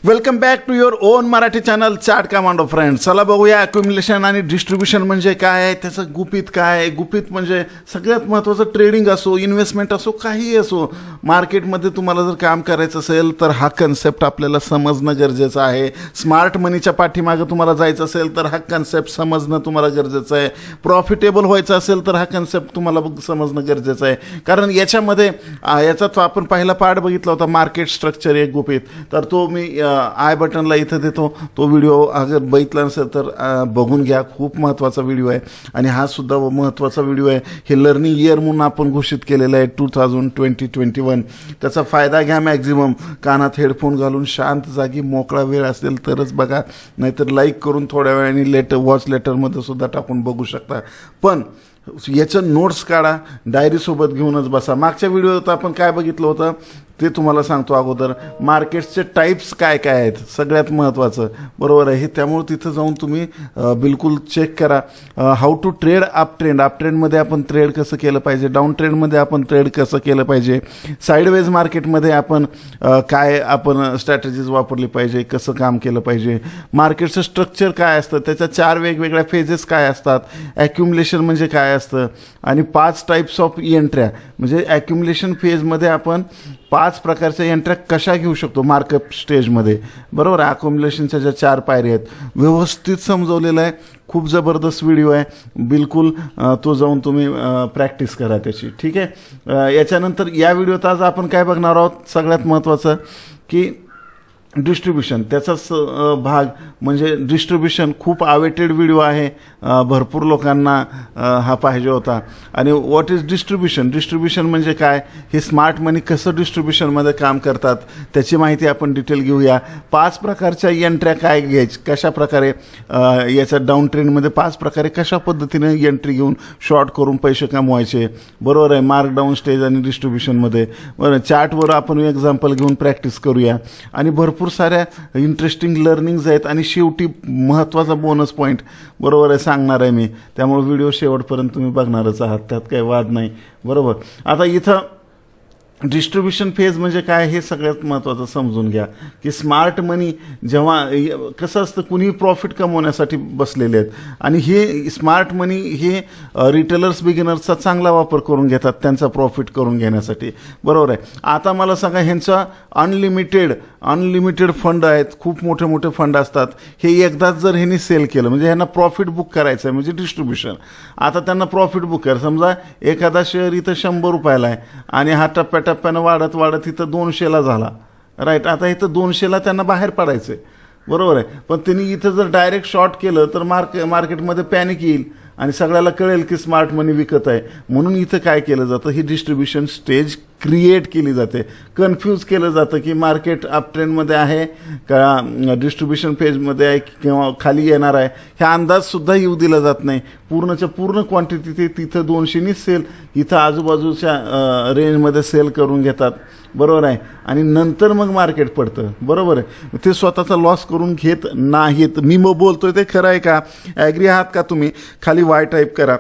Welcome back to your own Marathi channel Chart Commando friends. चला बघूया accumulation आणि distribution म्हणजे काय आहे, त्याचं गुपित काय आहे. गुपित म्हणजे सगळ्यात महत्त्वाचं ट्रेडिंग असो, इन्व्हेस्टमेंट असो, काहीही असो, मार्केटमध्ये तुम्हाला जर काम करायचं असेल तर हा कन्सेप्ट आपल्याला समजणं गरजेचं आहे. स्मार्ट मनीच्या पाठीमागं तुम्हाला जायचं असेल तर हा कन्सेप्ट समजणं तुम्हाला गरजेचं आहे. प्रॉफिटेबल व्हायचं असेल तर हा कन्सेप्ट तुम्हाला समजणं गरजेचं आहे. कारण याच्यामध्ये याचा आपण पहिला पार्ट बघितला होता, मार्केट स्ट्रक्चर एक गुपित. तर तो मी आय बटनला इथं देतो. तो व्हिडिओ अगर बघितला नसेल तर बघून घ्या. खूप महत्त्वाचा व्हिडिओ आहे आणि हा सुद्धा महत्त्वाचा व्हिडिओ आहे. हे लर्निंग इयर म्हणून आपण घोषित केलेलं आहे 2021. त्याचा फायदा घ्या मॅक्झिमम. कानात हेडफोन घालून शांत जागी मोकळा वेळ असेल तरच बघा, नाहीतर लाईक करून थोड्या वेळाने वॉच लेटरमध्ये सुद्धा टाकून बघू शकता. पण याचं नोट्स काढा, डायरीसोबत घेऊनच बसा. मागच्या व्हिडिओत आपण काय बघितलं होतं ते तुम्हाला सांगतो अगोदर. मार्केट्सचे टाईप्स काय काय आहेत सगळ्यात महत्त्वाचं, बरोबर आहे हे. त्यामुळे तिथं जाऊन तुम्ही बिलकुल चेक करा. How to trade up trend. Up ट्रेंडमध्ये आपण ट्रेड कसं केलं पाहिजे, डाऊन ट्रेंडमध्ये आपण ट्रेड कसं केलं पाहिजे, साईडवेज मार्केटमध्ये आपण काय आपण स्ट्रॅटेजीज वापरली पाहिजे, कसं काम केलं पाहिजे, मार्केटचं स्ट्रक्चर काय असतं, त्याच्या 4 वेगवेगळ्या फेजेस काय असतात, ॲक्युम्युलेशन म्हणजे काय असतं, आणि 5 टाईप्स ऑफ एंट्र्या. म्हणजे ॲक्युम्युलेशन फेजमध्ये आपण 5 प्रकारच्या एंट्र्या कशा घेऊ शकतो मार्कअप स्टेजमध्ये, बरोबर आहे. अकोम्युलेशनच्या ज्या 4 पायऱ्या आहेत व्यवस्थित समजवलेलं आहे. खूप जबरदस्त व्हिडिओ आहे, बिलकुल तो जाऊन तुम्ही प्रॅक्टिस करा त्याची, ठीक आहे. याच्यानंतर या व्हिडिओत आज आपण काय बघणार आहोत, सगळ्यात महत्त्वाचं की डिस्ट्रीब्युशन. त्याचाच भाग म्हणजे डिस्ट्रीब्युशन. खूप अवेटेड व्हिडिओ आहे, भरपूर लोकांना हा पाहिजे होता. आणि व्हॉट इज डिस्ट्रीब्युशन. डिस्ट्रीब्युशन म्हणजे काय, हे स्मार्ट मनी कसं डिस्ट्रीब्युशनमध्ये काम करतात त्याची माहिती आपण डिटेल घेऊया. 5 प्रकारच्या एंट्र्या काय घ्यायची, कशा प्रकारे याच्या डाऊन ट्रेंडमध्ये 5 प्रकारे कशा पद्धतीने एंट्री घेऊन शॉर्ट करून पैसे कमवायचे, बरोबर आहे. मार्क डाऊन स्टेज आणि डिस्ट्रीब्युशनमध्ये, बरोबर. चार्टवर आपण एक्झाम्पल घेऊन प्रॅक्टिस करूया. आणि भरपूर साऱ्या इंटरेस्टिंग लर्निंग्ज आहेत. आणि शेवटी महत्त्वाचा बोनस पॉईंट, बरोबर आहे, सांगणार आहे मी. त्यामुळे व्हिडिओ शेवटपर्यंत तुम्ही बघणारच आहात, त्यात काही वाद नाही, बरोबर. आता इथं डिस्ट्रीब्युशन फेज म्हणजे काय हे सगळ्यात महत्त्वाचं समजून घ्या. की स्मार्ट मनी जेव्हा कसं असतं, कुणी प्रॉफिट कमवण्यासाठी बसलेले आहेत आणि हे स्मार्ट मनी हे रिटेलर्स बिगिनर्सचा चांगला वापर करून घेतात त्यांचा प्रॉफिट करून घेण्यासाठी, बरोबर आहे. आता मला सांगा, ह्यांचा अनलिमिटेड फंड आहेत, खूप मोठे मोठे फंड असतात. हे एकदाच जर ह्यांनी सेल केलं म्हणजे ह्यांना प्रॉफिट बुक करायचं आहे, म्हणजे डिस्ट्रीब्युशन. आता त्यांना प्रॉफिट बुक करा. समजा एखादा शेअर इथं 100 रुपयाला आहे आणि हा टप्प्यानं वाढत इथं 200ला झाला, राईट. आता इथं 200ला त्यांना बाहेर पडायचं आहे, बरोबर आहे. पण त्यांनी इथं जर डायरेक्ट शॉर्ट केलं तर मार्केटमध्ये पॅनिक येईल आणि सगळ्याला कळेल की स्मार्ट मनी विकत आहे. म्हणून इथं काय केलं जातं, ही डिस्ट्रीब्युशन स्टेज क्रिएट केली जाते. कन्फ्यूज केलं जातं की मार्केट अप ट्रेंडमध्ये आहे का डिस्ट्रीब्युशन फेजमध्ये आहे किंवा खाली येणार आहे, ह्या अंदाजसुद्धा येऊ दिला जात नाही. पूर्णच्या पूर्ण क्वांटिटी ते तिथं 200नीच सेल, इथं आजूबाजूच्या रेंजमध्ये सेल करून घेतात, बरोबर आहे. आणि नंतर मग मार्केट पडतं, बरोबर आहे. ते स्वतःचा लॉस करून घेत नाहीत. मी मग बोलतोय ते खरं आहे का, ॲग्री आहात का तुम्ही? खाली वाय टाईप करा.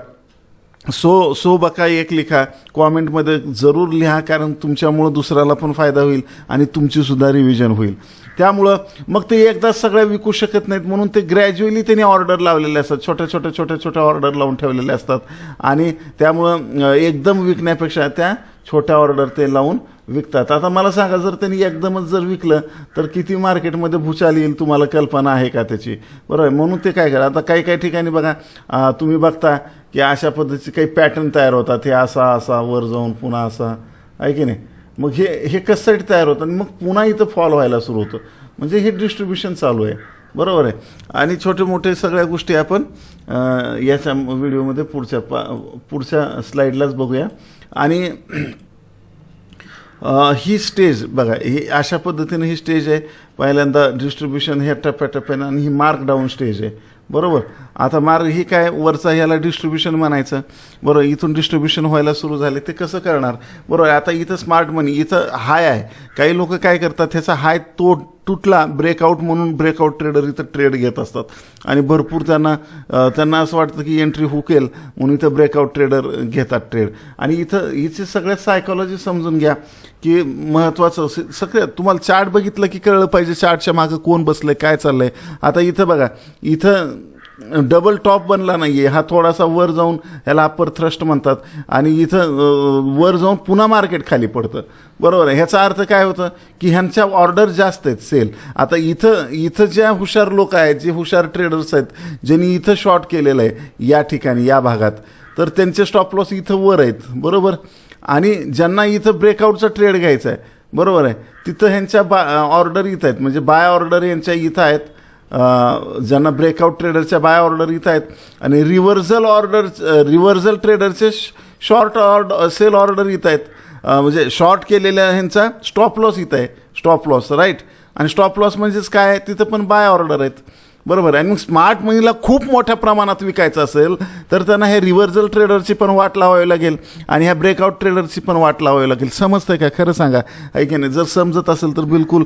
सो बका एक लिखा, कॉमेंटमध्ये जरूर लिहा, कारण तुमच्यामुळं दुसऱ्याला पण फायदा होईल आणि तुमचीसुद्धा रिव्हिजन होईल. त्यामुळं मग ते एकदाच सगळ्या विकू शकत नाहीत, म्हणून ते ग्रॅज्युअली त्यांनी ऑर्डर लावलेले असतात, छोट्या ऑर्डर लावून ठेवलेले असतात. आणि त्यामुळं एकदम विकण्यापेक्षा त्या छोट्या ऑर्डर ते लावून विकतात. आता मला सांगा, जर त्यांनी एकदमच जर विकलं तर किती मार्केटमध्ये भूचाल येईल, तुम्हाला कल्पना आहे का त्याची, बरोबर. म्हणून ते काय करा, आता काही ठिकाणी बघा, तुम्ही बघता की अशा पद्धतीचे काही पॅटर्न तयार होतात. हे असा वर जाऊन पुन्हा असा, आहे की नाही. मग हे कशासाठी तयार होतं आणि मग पुन्हा इथं फॉल व्हायला सुरू होतं, म्हणजे हे डिस्ट्रीब्युशन चालू आहे, बरोबर आहे. आणि छोटे मोठे सगळ्या गोष्टी आपण याच्या व्हिडिओमध्ये पुढच्या स्लाईडलाच बघूया. आणि ही स्टेज बघा, ही अशा पद्धतीने ही स्टेज आहे. पहिल्यांदा डिस्ट्रीब्युशन हे टप्प्याटप्प्यानं, आणि ही मार्क डाऊन स्टेज आहे, बरोबर. आता ही काय वरचा ह्याला डिस्ट्रीब्युशन म्हणायचं, बरोबर. इथून डिस्ट्रीब्युशन व्हायला सुरू झाले, ते कसं करणार, बरोबर. आता इथं स्मार्ट मनी इथं हाय आहे. काही लोक काय करतात, ह्याचा हाय तुटला ब्रेकआउट म्हणून ब्रेकआउट ट्रेडर इथं ट्रेड घेत असतात आणि भरपूर त्यांना असं वाटतं की एंट्री हुकेल म्हणून इथं ब्रेकआउट ट्रेडर घेतात ट्रेड. आणि इथं हिची सगळ्यात सायकॉलॉजी समजून घ्या की महत्त्वाचं सगळ्यात तुम्हाला चार्ट बघितलं की कळलं पाहिजे चार्टच्या मागं कोण बसलंय काय चाललंय. आता इथं बघा इथं डबल टॉप बनला नाही आहे, हा थोडासा वर जाऊन ह्याला अप्पर थ्रस्ट म्हणतात आणि इथं वर जाऊन पुन्हा मार्केट खाली पडतं. बरोबर आहे. ह्याचा अर्थ काय होतं की ह्यांच्या ऑर्डर जास्त आहेत सेल. आता इथं ज्या हुशार लोक आहेत जे हुशार ट्रेडर्स आहेत ज्यांनी इथं शॉर्ट केलेलं आहे या ठिकाणी या भागात तर त्यांचे स्टॉप लॉस इथं वर आहेत. बरोबर. आणि ज्यांना इथं ब्रेकआउटचा ट्रेड घ्यायचा आहे बरोबर आहे तिथं ह्यांच्या ऑर्डर इथं आहेत म्हणजे बाय ऑर्डर यांच्या इथं आहेत. ज्यांना ब्रेकआउट ट्रेडरच्या बाय ऑर्डर इथं आहेत आणि रिव्हर्सल ट्रेडरचे शॉर्ट ऑर्डर सेल ऑर्डर इथं आहेत. म्हणजे शॉर्ट केलेल्या ह्यांचा स्टॉप लॉस इथं आहे. Stop loss right. आणि स्टॉप लॉस म्हणजेच काय आहे तिथं पण बाय ऑर्डर आहेत. बरोबर. आणि मग स्मार्ट मनीला खूप मोठ्या प्रमाणात विकायचं असेल तर त्यांना हे रिव्हर्सल ट्रेडरची पण वाट लावावी लागेल आणि ह्या ब्रेकआउट ट्रेडरची पण वाट लावावी लागेल. समजतंय का खरं सांगा आहे की नाही. जर समजत असेल तर बिलकुल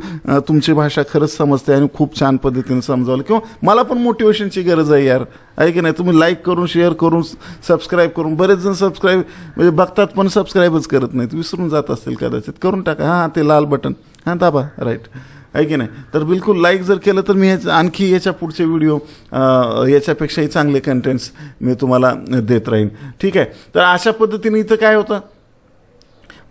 तुमची भाषा खरंच समजते आणि खूप छान पद्धतीने समजावलं किंवा मला पण मोटिवेशनची गरज आहे यार आहे की नाही. तुम्ही लाईक करून शेअर करून सबस्क्राईब करून बरेच जण सबस्क्राईब म्हणजे बघतात पण सबस्क्राईबच करत नाहीत विसरून जात असतील कदाचित. करून टाका हां ते लाल बटन हां दाबा राईट आहे की नाही. तर बिलकुल लाईक जर केलं तर मी आणखी याच्या पुढचे व्हिडिओ याच्यापेक्षाही चांगले कंटेंट्स मी तुम्हाला देत राहीन. ठीक आहे. तर अशा पद्धतीने इथं काय होतं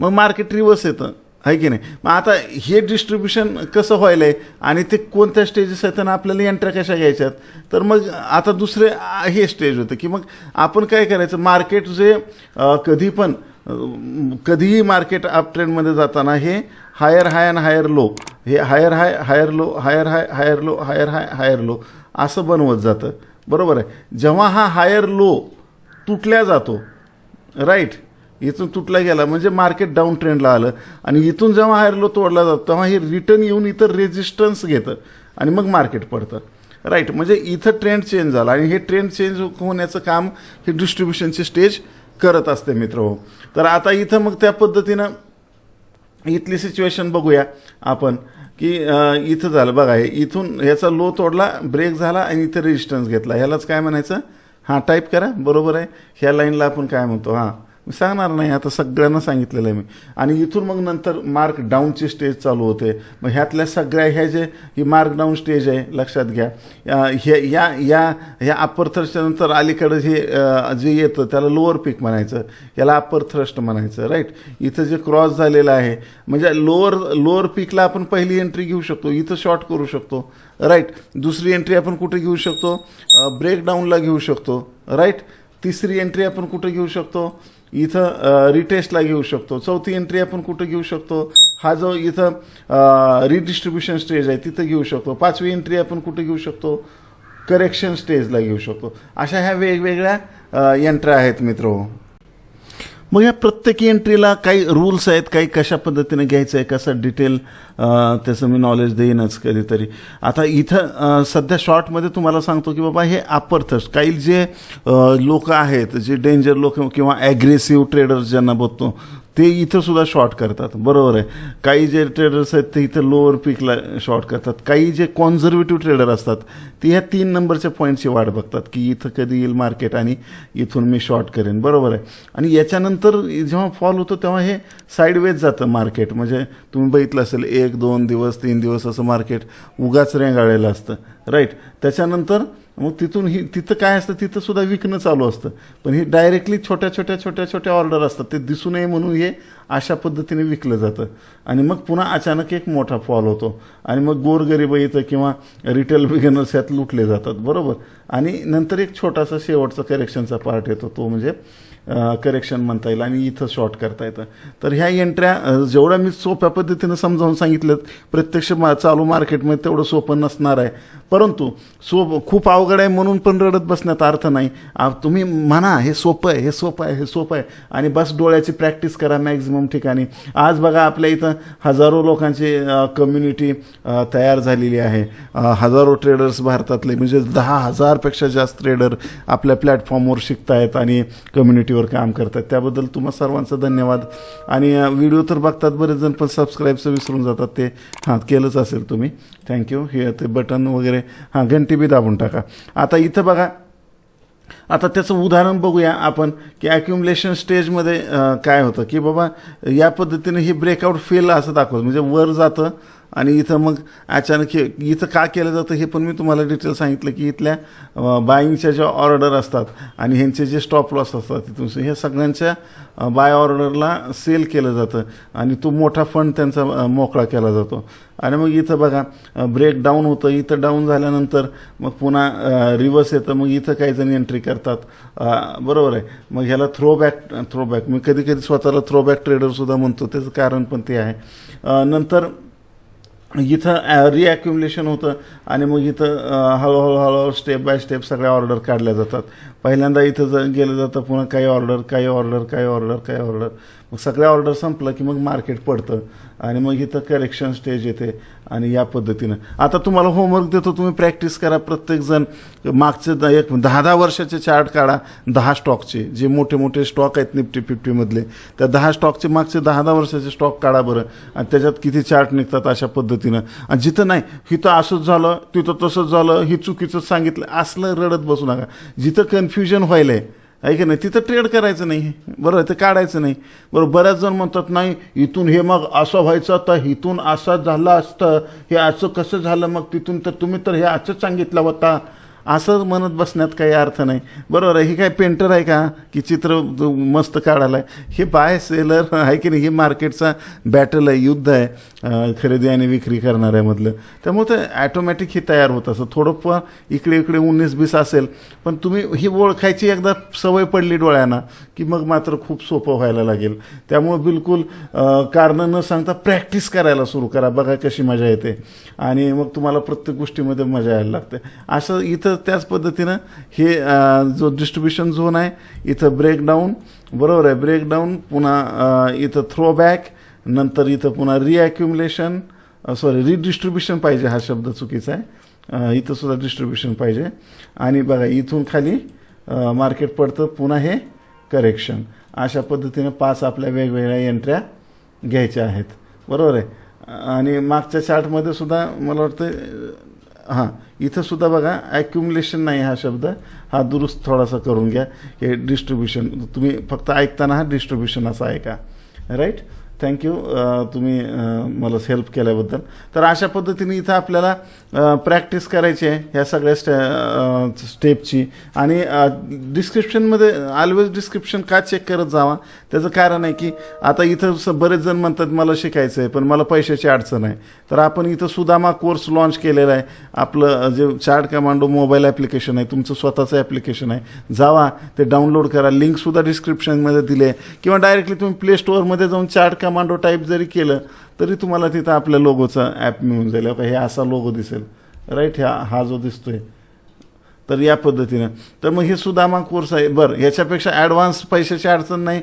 मग मार्केट रिव्हर्स येतं आहे की नाही. मग आता हे डिस्ट्रीब्युशन कसं व्हायलं आहे आणि ते कोणत्या स्टेजेस आहेत आणि आपल्याला एंट्र्या कशा घ्यायच्यात तर मग आता दुसरे हे स्टेज होतं की मग आपण काय करायचं मार्केट जे कधीही मार्केट अप ट्रेंडमध्ये जाताना हे हायर हाय आणि हायर लो हे हायर हाय हायर लो हायर हाय हायर लो हायर हाय हायर लो असं बनवत जातं. बरोबर आहे. जेव्हा हा हायर लो तुटल्या जातो राईट इथून तुटला गेला म्हणजे मार्केट डाऊन ट्रेंडला आलं आणि इथून जेव्हा हायर लो तोडला जातो तेव्हा हे रिटर्न येऊन इथं रेजिस्टन्स घेतं आणि मग मार्केट पडतं राईट. म्हणजे इथं ट्रेंड चेंज झाला आणि हे ट्रेंड चेंज होण्याचं काम हे डिस्ट्रीब्युशनची स्टेज करत असते मित्र. तर आता इथं मग त्या पद्धतीनं इथली सिच्युएशन बघूया आपण की इथं झालं बघा हे इथून ह्याचा लो तोडला ब्रेक झाला आणि इथं रेजिस्टन्स घेतला ह्यालाच काय म्हणायचं हां टाईप करा. बरोबर आहे. ह्या लाईनला आपण काय म्हणतो हां मी सांगणार नाही आता सगळ्यांना सांगितलेलं आहे मी. आणि इथून मग नंतर मार्क डाऊनची स्टेज चालू होते. मग ह्यातल्या सगळ्या ह्या जे ही मार्क डाऊन स्टेज आहे लक्षात घ्या. ह्या अप्पर थ्रस्टच्या नंतर अलीकडं हे जे येतं त्याला लोअर पीक म्हणायचं याला अप्पर थ्रस्ट म्हणायचं राईट. इथं जे क्रॉस झालेलं आहे म्हणजे लोअर पीकला आपण पहिली एंट्री घेऊ शकतो इथं शॉर्ट करू शकतो राईट. दुसरी एंट्री आपण कुठे घेऊ शकतो ब्रेकडाऊनला घेऊ शकतो राईट. तिसरी एंट्री आपण कुठे घेऊ शकतो इथं रिटेस्टला घेऊ शकतो. चौथी एंट्री आपण कुठं घेऊ शकतो हा जो इथं रिडिस्ट्रीब्युशन स्टेज आहे तिथं घेऊ शकतो. पाचवी एंट्री आपण कुठं घेऊ शकतो करेक्शन स्टेजला घेऊ शकतो. अशा ह्या वेगवेगळ्या एंट्र्या आहेत मित्र. मग या प्रत्येक एंट्रीला काही रूल्स आहेत काही कशा पद्धतीने घ्यायचं आहे कसं डिटेल त्याचं मी नॉलेज देईनच कधीतरी. आता इथं सध्या शॉर्टमध्ये तुम्हाला सांगतो की बाबा हे अप्पर थ्रस्ट काही जे लोक आहेत जे डेंजर लोक किंवा ॲग्रेसिव्ह ट्रेडर्स ज्यांना बघतो ते इथं सुद्धा शॉर्ट करतात. बरोबर आहे. काही जे ट्रेडर्स आहेत ते इथं लोअर पीकला शॉर्ट करतात. काही जे कॉन्झर्वेटिव्ह ट्रेडर असतात ते ह्या 3 नंबरच्या पॉईंटची वाट बघतात की इथं कधी येईल मार्केट आणि इथून मी शॉर्ट करेन. बरोबर आहे. आणि याच्यानंतर जेव्हा फॉल होतो तेव्हा हे साईडवेज जातं मार्केट. म्हणजे तुम्ही बघितलं असेल 1 2 दिवस 3 दिवस असं मार्केट उगाच रेंगाळलेलं असतं राईट. त्याच्यानंतर मग तिथं काय असतं तिथं सुद्धा विकणं चालू असतं पण ही डायरेक्टली छोट्या ऑर्डर असतात ते दिसू नये म्हणून हे अशा पद्धतीने विकलं जातं आणि मग पुन्हा अचानक एक मोठा फॉल होतो आणि मग गोरगरीब येतं किंवा रिटेल बिगिनर्स यात लुटले जातात. बरोबर. आणि नंतर एक छोटासा शेवटचा करेक्शनचा पार्ट येतो तो म्हणजे करेक्शन म्हणता येईल आणि इथं शॉर्ट करता येतं. तर ह्या एंट्र्या जेवढ्या मी सोप्या पद्धतीनं समजावून सांगितलं प्रत्यक्ष चालू मार्केटमध्ये तेवढं सोपं नसणार आहे परंतु खूप अवघड आहे म्हणून पण रडत बसण्यात अर्थ नाही. तुम्ही म्हणा हे सोपं आहे हे सोपं आहे हे सोपं आहे आणि बस डोळ्याची प्रॅक्टिस करा मॅक्झिमम मॅक्सिमम ठिकाणी. आज बघा आपल्या इथं हजारो लोकांची कम्युनिटी तयार झालेली आहे. हजारो ट्रेडर्स भारतातले म्हणजे 10,000पेक्षा जास्त ट्रेडर आपल्या प्लॅटफॉर्मवर शिकतायत आणि कम्युनिटीवर काम करतात. त्याबद्दल तुम्हा सर्वांचं धन्यवाद. आणि व्हिडिओ तर बघतात बरेच जण, पण सबस्क्राईबचं विसरून जातात. ते केलंच असेल तुम्ही, थँक्यू. हे ते बटन वगैरे घंटी बी दाबून टाका. आता इथं बघा, आता त्याचं उदाहरण बघूया आपण की ॲक्युमुलेशन स्टेजमध्ये काय होतं की बाबा या पद्धतीने ही ब्रेकआउट फेल असं दाखवतं, म्हणजे वर जातं आणि इथं मग अचानक इथं का केलं जातं हे पण मी तुम्हाला डिटेल सांगितलं की इथल्या बाईंगच्या ज्या ऑर्डर असतात आणि ह्यांचे जे स्टॉप लॉस असतात तिथून हे सगळ्यांच्या बाय ऑर्डरला सेल केलं जातं आणि तो मोठा फंड त्यांचा मोकळा केला जातो. आणि मग इथं बघा ब्रेक डाऊन होतं, इथं डाऊन झाल्यानंतर मग पुन्हा रिव्हर्स येतं, मग इथं काही जण एंट्री करतात, बरोबर आहे. मग ह्याला थ्रोबॅक मी कधी कधी स्वतःला थ्रोबॅक ट्रेडरसुद्धा म्हणतो, त्याचं कारण पण ते आहे. नंतर इथं रिॲक्युमुलेशन होतं आणि मग इथं हळूहळू स्टेप बाय स्टेप सगळ्या ऑर्डर काढल्या जातात. पहिल्यांदा इथं गेलं जातं, पुन्हा काही ऑर्डर, मग सगळ्या ऑर्डर संपलं की मग मार्केट पडतं आणि मग इथं करेक्शन स्टेज येते. आणि या पद्धतीनं आता तुम्हाला होमवर्क देतो, तुम्ही प्रॅक्टिस करा. प्रत्येकजण मागचे 10 वर्षाचे चार्ट काढा, 10 स्टॉकचे, जे मोठे मोठे स्टॉक आहेत निफ्टी 50मधले, त्या 10 स्टॉकचे मागचे 10 वर्षाचे स्टॉक काढा बरं, आणि त्याच्यात किती चार्ट निघतात अशा पद्धतीनं. आणि जिथं नाही इथं असंच झालं, तिथं तसंच झालं, ही चुकीचं सांगितलं, असलं रडत बसू नका. जिथं कन्फ्युजन व्हायला आहे की नाही तिथं ट्रेड करायचं नाही, बरोबर, ते काढायचं नाही, बरोबर. बऱ्याच जण म्हणतात नाही इथून हे मग असं व्हायचं, तर इथून असं झालं असतं, हे असं कसं झालं, मग तिथून तर तुम्ही तर हे असंच सांगितलं होता, असं म्हणत बसण्यात काही अर्थ नाही, बरोबर आहे. ही काय पेंटर आहे का की चित्र मस्त काढायला आहे? हे बाय सेलर आहे की नाही, हे मार्केटचा बॅटल आहे, युद्ध आहे खरेदी आणि विक्री करणाऱ्यामधलं. त्यामुळे ते ॲटोमॅटिक हे तयार होत असं. थोडं इकडे 19-20 असेल, पण तुम्ही ही ओळखायची एकदा सवय पडली डोळ्यांना की मग मात्र खूप सोपं व्हायला लागेल. त्यामुळे बिलकुल कारणं न सांगता प्रॅक्टिस करायला सुरू करा, बघा कशी मजा येते आणि मग तुम्हाला प्रत्येक गोष्टीमध्ये मजा यायला लागते. असं इथं त्याच पद्धतीनं हे जो डिस्ट्रीब्युशन झोन आहे, इथं ब्रेकडाऊन, बरोबर आहे, ब्रेकडाऊन, पुन्हा इथं थ्रोबॅक, नंतर इथं पुन्हा रिॲक्युमुलेशन, रिडिस्ट्रीब्युशन पाहिजे, हा शब्द चुकीचा आहे, इथं सुद्धा डिस्ट्रीब्युशन पाहिजे. आणि बघा इथून खाली मार्केट पडतं, पुन्हा हे करेक्शन. अशा पद्धतीनं 5 आपल्या वेगवेगळ्या एंट्र्या घ्यायच्या आहेत, बरोबर आहे. आणि मागच्या चार्टमध्ये सुद्धा मला वाटतं इथं सुद्धा बघा ॲक्युमुलेशन नाही हा शब्द, हा दुरुस्त थोडासा करून घ्या. हे डिस्ट्रीब्युशन, तुम्ही फक्त ऐकताना हा डिस्ट्रीब्युशन असा ऐका, राईट. थँक्यू तुम्ही मला हेल्प केल्याबद्दल. तर अशा पद्धतीने इथं आपल्याला प्रॅक्टिस करायची आहे ह्या सगळ्या स्टेपची. आणि डिस्क्रिप्शनमध्ये ऑलवेज डिस्क्रिप्शन का चेक करत जावा, त्याचं कारण आहे की आता इथं बरेच जण म्हणतात मला शिकायचं आहे पण मला पैशाची अडचण आहे, तर आपण इथं सुदामा कोर्स लॉन्च केलेला आहे. आपलं जे चार्ट कमांडो मोबाईल ॲप्लिकेशन आहे, तुमचं स्वतःचं ॲप्लिकेशन आहे, जावा ते डाउनलोड करा. लिंकसुद्धा डिस्क्रिप्शनमध्ये दिले आहे, किंवा डायरेक्टली तुम्ही प्ले स्टोअरमध्ये जाऊन चार्ट कमांडो टाईप जरी केलं तरी तुम्हाला तिथं आपल्या लोगोचा ॲप मिळून जाईल. हे असा लोगो दिसेल, राईट, हा जो दिसतोय, तर या पद्धतीनं. तर मग हे सुदामा कोर्स आहे. बरं, ह्याच्यापेक्षा ॲडव्हान्स पैशाची अडचण नाही,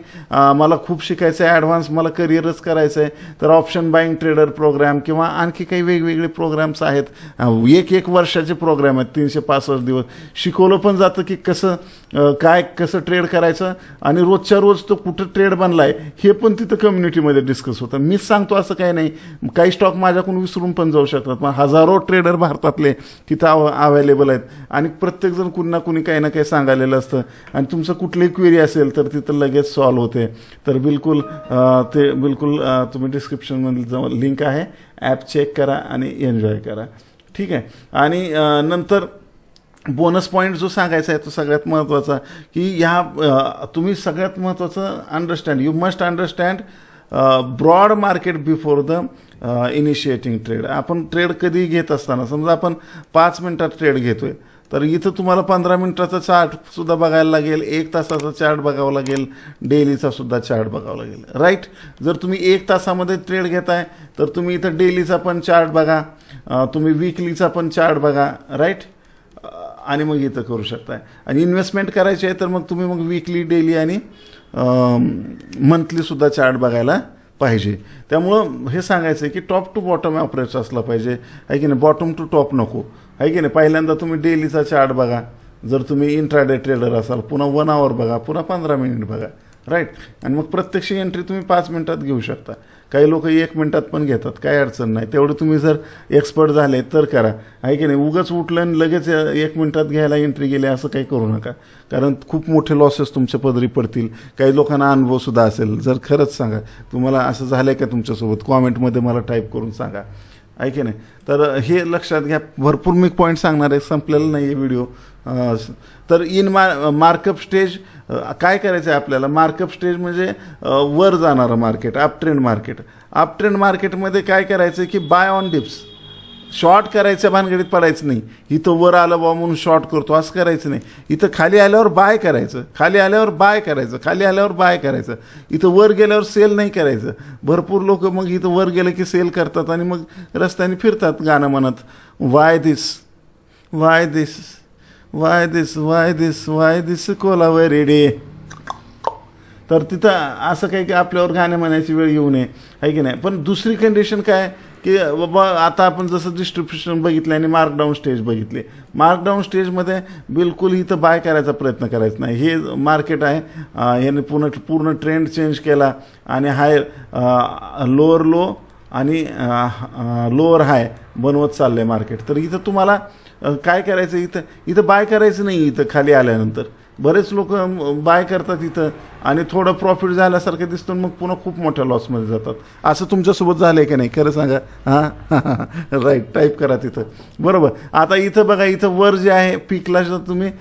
मला खूप शिकायचं आहे, ॲडव्हान्स मला करिअरच करायचं आहे, तर ऑप्शन बाईंग ट्रेडर प्रोग्राम किंवा आणखी काही वेगवेगळे प्रोग्राम्स आहेत. एक वर्षाचे प्रोग्राम आहेत, 365 दिवस शिकवलं पण जातं की कसं कसं ट्रेड करायचं, आणि रोजच्या रोज तो कुठं ट्रेड बनला आहे हे पण तिथं कम्युनिटीमध्ये डिस्कस होतं. मीच सांगतो असं काही नाही, काही स्टॉक माझ्याकडून विसरून पण जाऊ शकतात, पण हजारो ट्रेडर भारतातले तिथं अवेलेबल आहेत आणि प्रत्येकजण कुणी ना कुणी काही ना काही सांगायलेलं असतं. आणि तुमचं कुठलीही क्वेरी असेल तर तिथं लगेच सॉल्व्ह होते. तर बिलकुल तुम्ही डिस्क्रिप्शनमध्ये जाऊन लिंक आहे, ॲप चेक करा आणि एन्जॉय करा, ठीक आहे. आणि नंतर बोनस पॉईंट जो सांगायचा आहे तो सगळ्यात महत्त्वाचा की तुम्ही सगळ्यात महत्त्वाचं you must understand broad market before the initiating trade. आपण ट्रेड कधी घेत असताना, समजा आपण 5 मिनिटात ट्रेड घेतोय, तर इथं तुम्हाला 15 मिनिटाचा चार्टसुद्धा बघायला लागेल, 1 तासाचा चार्ट बघावं लागेल, डेलीचा सुद्धा चार्ट बघावं लागेल, राईट. जर तुम्ही 1 तासामध्ये ट्रेड घेताय तर तुम्ही इथं डेलीचा पण चार्ट बघा, तुम्ही वीकलीचा पण चार्ट बघा, राईट. आणि मग इथं करू शकताय. आणि इन्व्हेस्टमेंट करायची आहे तर मग तुम्ही मग वीकली, डेली आणि मंथलीसुद्धा चार्ट बघायला पाहिजे. त्यामुळं हे सांगायचं आहे की टॉप टू बॉटम अप्रोच असला पाहिजे, आहे की नाही, बॉटम टू टॉप नको, आहे की नाही. पहिल्यांदा तुम्ही डेलीचा चार्ट बघा जर तुम्ही इंट्राडे ट्रेडर असाल, पुन्हा 1 आवर बघा, पुन्हा 15 मिनिट बघा, राईट. आणि मग प्रत्यक्ष एंट्री तुम्ही 5 मिनिटात घेऊ शकता. काही लोक 1 मिनिटात पण घेतात, काही अडचण नाही. तेवढं तुम्ही जर एक्सपर्ट झाले तर करा, आहे की नाही. उगाच उठलं आणि लगेच 1 मिनिटात घ्यायला एंट्री गेली असं काही करू नका, कारण खूप मोठे लॉसेस तुमच्या पदरी पडतील. काही लोकांना अनुभवसुद्धा असेल. जर खरंच सांगा तुम्हाला असं झालं आहे का तुमच्यासोबत, कॉमेंटमध्ये मला टाईप करून सांगा, आहे की नाही. तर हे लक्षात घ्या. भरपूर मी पॉईंट सांगणार आहे, संपलेला नाही आहे व्हिडिओ. तर इन मार्कअप स्टेज काय करायचं आहे आपल्याला. मार्कअप स्टेज म्हणजे वर जाणारं market, up trend market. Up trend मार्केटमध्ये काय करायचं आहे की बाय ऑन डिप्स, शॉर्ट करायच्या भानगडीत पडायचं नाही. इथं वर आलं बा म्हणून शॉर्ट करतो असं करायचं नाही. इथं खाली आल्यावर बाय करायचं, खाली आल्यावर बाय करायचं, खाली आल्यावर बाय करायचं. इथं वर गेल्यावर सेल नाही करायचं. भरपूर लोक मग इथं वर गेलं की सेल करतात आणि मग रस्त्याने फिरतात गाणं म्हणत, why this why this why this why this why this Kolaveri day. तर तिथं असं काही की आपल्यावर गाणे म्हणायची वेळ येऊ नये, आहे की नाही. पण दुसरी कंडिशन काय की बाबा आता आपण जसं डिस्ट्रीब्युशन बघितलं आणि मार्कडाऊन स्टेज बघितले. मार्कडाऊन स्टेजमध्ये बिलकुल इथं बाय करायचा प्रयत्न करायचा नाही. हे मार्केट आहे, याने पूर्ण ट्रेंड चेंज केला आणि हाय लोअर लो आणि लोअर हाय बनवत चाललं आहे मार्केट. तर इथं तुम्हाला काय करायचं, इथं बाय करायचं नाही. इथं खाली आल्यानंतर बरेच लोक बाय करतात इथं आणि थोडं प्रॉफिट झाल्यासारखं दिसतं, मग पुन्हा खूप मोठ्या लॉसमध्ये जातात. असं तुमच्यासोबत झालं आहे की नाही, खरं सांगा. हां राईट, टाईप करा तिथं, बरोबर. आता इथं बघा, इथं वर जे आहे पीकला जर तुम्ही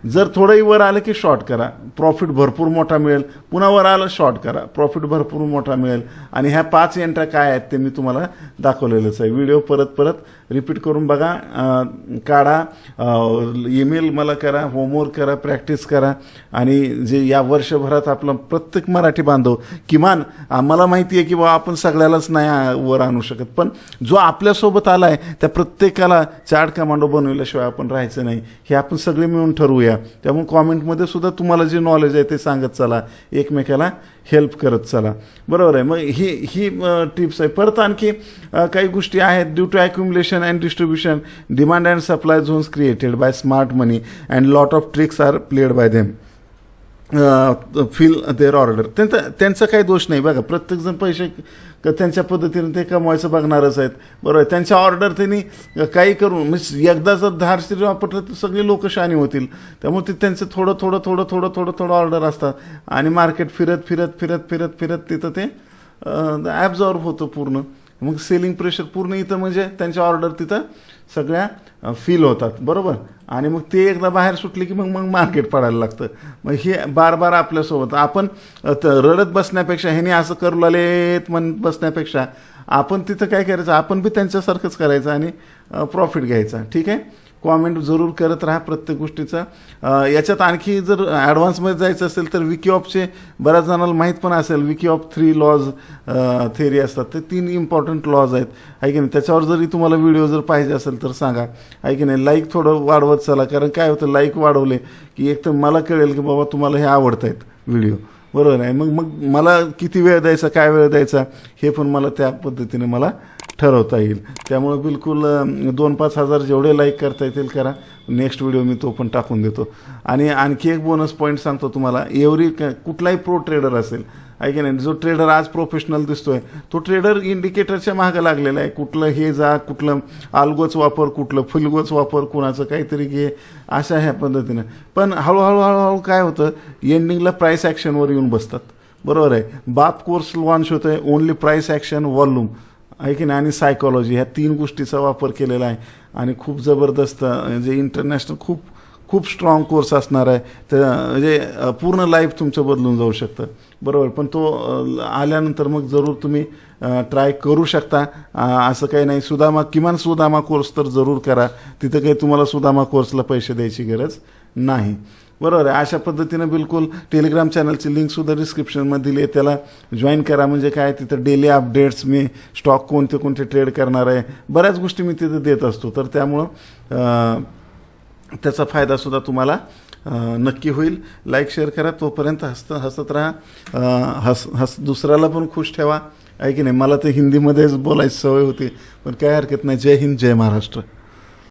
जर थोडंही वर आलं की शॉर्ट करा, प्रॉफिट भरपूर मोठा मिळेल. पुन्हा वर आलं शॉर्ट करा, प्रॉफिट भरपूर मोठा मिळेल. आणि ह्या 5 एंट्र्या काय आहेत ते मी तुम्हाला दाखवलेलंच आहे. व्हिडिओ परत रिपीट करून बघा, काढा, ईमेल मला करा, होमवर्क करा, प्रॅक्टिस करा. आणि जे या वर्षभरात आपला प्रत्येक मराठी बांधव, किमान मला माहिती आहे की बा आपण सगळ्यालाच नाही वर आणू शकत, पण जो आपल्यासोबत आला आहे त्या प्रत्येकाला चार्ट कमांडो बनवल्याशिवाय आपण राहायचं नाही, हे आपण सगळे मिळून ठरवूया. त्यामुळे कॉमेंटमध्ये सुद्धा तुम्हाला जे नॉलेज आहे ते सांगत चला, एकमेकाला हेल्प करत चला, बरोबर आहे. मग ही टिप्स आहे. परत आणखी काही गोष्टी आहेत. Due to accumulation and distribution, demand and supply zones created by smart money and lot of tricks are played by them fill their order. त्यांचा काही दोष नाही. बघा, प्रत्येकजण पैसे त्यांच्या पद्धतीने ते कमवायचं बघणारच आहेत, बरोबर. त्यांच्या ऑर्डर त्यांनी काही करून म्हणजे एकदा जर धारशीर वापरलं तर सगळे लोक शहाणी होतील. त्यामुळे ते त्यांचं थोडं ऑर्डर असतात आणि मार्केट फिरत तिथं ते ॲब्झॉर्ब होतं पूर्ण. मग सेलिंग प्रेशर पूर्ण इथं म्हणजे त्यांच्या ऑर्डर तिथं सगळ्या फील होतात, बरोबर. आणि मग ते एकदा बाहेर सुटले की मग मार्केट पडायला लागतं. मग हे बार आपल्यासोबत आपण रडत बसण्यापेक्षा, ह्याने असं करू लागलेत म्हणत बसण्यापेक्षा आपण तिथं काय करायचं, आपण बी त्यांच्यासारखंच करायचं आणि प्रॉफिट घ्यायचा. ठीक आहे. कॉमेंट जरूर करत राहा प्रत्येक गोष्टीचा. याच्यात आणखी जर ॲडव्हान्समध्ये जायचं असेल तर विकी ऑफचे बऱ्याच जणांना माहीत पण असेल, विकी ऑफ 3 लॉज थेरी असतात. ते 3 इम्पॉर्टंट लॉज आहेत, आहे की नाही. त्याच्यावर जरी तुम्हाला व्हिडिओ जर पाहिजे असेल तर सांगा, आहे की नाही. लाईक थोडं वाढवत चला, कारण काय होतं, लाईक वाढवले की एक तर मला कळेल की बाबा तुम्हाला हे आवडत आहेत व्हिडिओ, बरोबर आहे. मग मला किती वेळ द्यायचा, काय वेळ द्यायचा, हे पण मला त्या पद्धतीने मला ठरवता येईल. त्यामुळे बिलकुल 2-5 हजार जेवढे लाईक करता येतील करा. नेक्स्ट व्हिडिओ मी तो पण टाकून देतो. आणि आणखी एक बोनस पॉईंट सांगतो तुम्हाला. कुठलाही प्रो ट्रेडर असेल, आहे की नाही, जो ट्रेडर आज प्रोफेशनल दिसतोय तो ट्रेडर इंडिकेटरच्या मागं लागलेला आहे. कुठलं हे जा, कुठलं आल्गोच वापर, कुठलं फुलगोच वापर, कुणाचं काहीतरी घे, अशा ह्या पद्धतीनं. पण हळूहळू काय होतं, एंडिंगला प्राईस ॲक्शनवर येऊन बसतात, बरोबर आहे. बाप कोर्स लॉन्च होतं आहे, ओनली प्राईस ॲक्शन, वॉल्यूम, आहे की नाही, आणि सायकॉलॉजी, ह्या 3 गोष्टीचा वापर केलेला आहे. आणि खूप जबरदस्त म्हणजे इंटरनॅशनल खूप स्ट्रॉंग कोर्स असणार आहे. तर म्हणजे पूर्ण लाईफ तुमचं बदलून जाऊ शकतं, बरोबर. पण तो आल्यानंतर मग जरूर तुम्ही ट्राय करू शकता. असं काही नाही. किमान सुदामा कोर्स तर जरूर करा. तिथं काही तुम्हाला सुदामा कोर्सला पैसे द्यायची गरज नाही, बरोबर आहे. अशा पद्धतीनं बिलकुल टेलिग्राम चॅनलची लिंकसुद्धा डिस्क्रिप्शनमध्ये दिली आहे, त्याला जॉईन करा. म्हणजे काय, तिथं डेली अपडेट्स, मी स्टॉक कोणते ट्रेड करणार आहे, बऱ्याच गोष्टी मी तिथं देत असतो. तर त्यामुळं त्याचा फायदासुद्धा तुम्हाला नक्की होईल. लाईक शेअर करा. तोपर्यंत हसत राहा. दुसऱ्याला पण खुश ठेवा आहे की नाही. मला तर हिंदीमध्येच बोलायची सवय होती, पण काय हरकत नाही. जय हिंद, जय महाराष्ट्र.